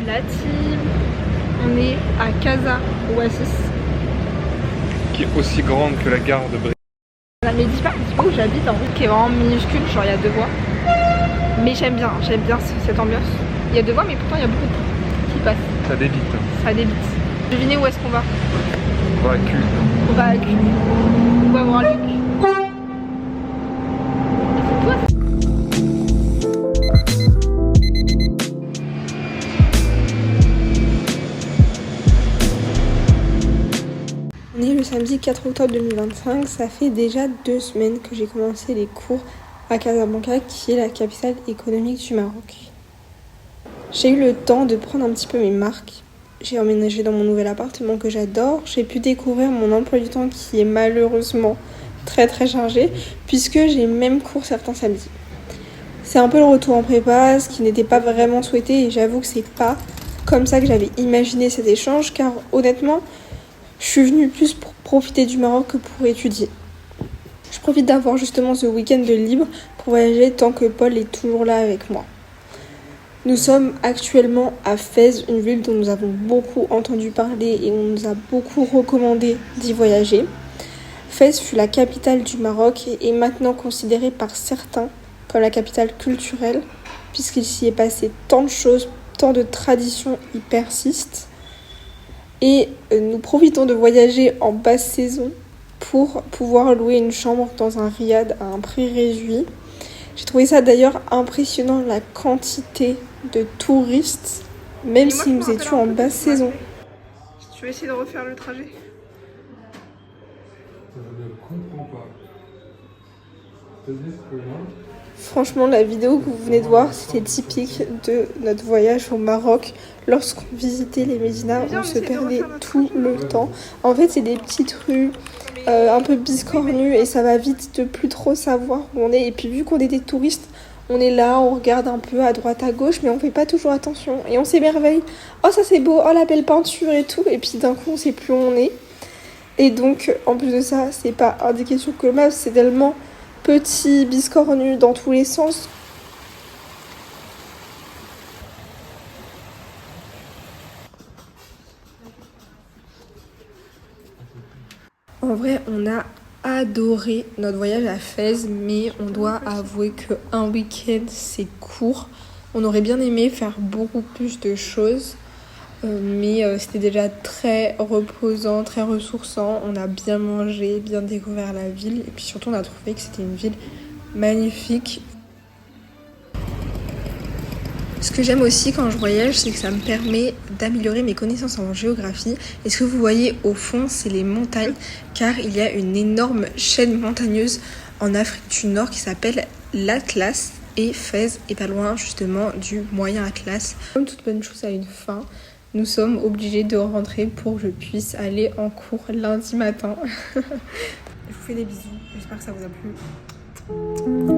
la team. On est à Casa Oasis. Qui est aussi grande que la gare de Brive. Mais dis pas où j'habite, en fait, qui est vraiment minuscule, genre il y a 2 voies. Mais j'aime bien cette ambiance. Il y a 2 voies, mais pourtant il y a beaucoup de trucs qui passent. Ça débite. Ça débite. Devinez où est-ce qu'on va? On va à Cul. On va à Cul. On va voir Luc. On est le samedi 4 octobre 2025, ça fait déjà 2 semaines que j'ai commencé les cours à Casablanca, qui est la capitale économique du Maroc. J'ai eu le temps de prendre un petit peu mes marques. J'ai emménagé dans mon nouvel appartement que j'adore. J'ai pu découvrir mon emploi du temps qui est malheureusement très chargé, puisque j'ai même cours certains samedis. C'est un peu le retour en prépa, ce qui n'était pas vraiment souhaité, et j'avoue que c'est pas comme ça que j'avais imaginé cet échange, car honnêtement, je suis venue plus pour profiter du Maroc que pour étudier. Je profite d'avoir justement ce week-end de libre pour voyager tant que Paul est toujours là avec moi. Nous sommes actuellement à Fès, une ville dont nous avons beaucoup entendu parler et on nous a beaucoup recommandé d'y voyager. Fès fut la capitale du Maroc et est maintenant considérée par certains comme la capitale culturelle, puisqu'il s'y est passé tant de choses, tant de traditions y persistent. Et nous profitons de voyager en basse saison pour pouvoir louer une chambre dans un riad à un prix réduit. J'ai trouvé ça d'ailleurs impressionnant, la quantité de touristes, même si nous étions en basse saison. Tu veux essayer de refaire le trajet? Je ne comprends pas. Franchement, la vidéo que vous venez de voir, c'était typique de notre voyage au Maroc. Lorsqu'on visitait les médinas, on se perdait tout le temps. En fait, c'est des petites rues un peu biscornues et ça va vite de plus trop savoir où on est. Et puis vu qu'on est des touristes, on est là, on regarde un peu à droite à gauche, mais on fait pas toujours attention. Et on s'émerveille. Oh, ça c'est beau, oh la belle peinture et tout. Et puis d'un coup, on sait plus où on est. Et donc, en plus de ça, c'est pas indiqué sur Google Maps, c'est tellement petit, biscornu dans tous les sens. En vrai, on a adoré notre voyage à Fès, mais on doit avouer qu'un week-end, c'est court. On aurait bien aimé faire beaucoup plus de choses, mais c'était déjà très reposant, très ressourçant. On a bien mangé, bien découvert la ville, et puis surtout, on a trouvé que c'était une ville magnifique. Ce que j'aime aussi quand je voyage, c'est que ça me permet d'améliorer mes connaissances en géographie. Et ce que vous voyez au fond, c'est les montagnes, car il y a une énorme chaîne montagneuse en Afrique du Nord qui s'appelle l'Atlas. Et Fès est pas loin justement du Moyen Atlas. Comme toute bonne chose a une fin, nous sommes obligés de rentrer pour que je puisse aller en cours lundi matin. Je vous fais des bisous, j'espère que ça vous a plu.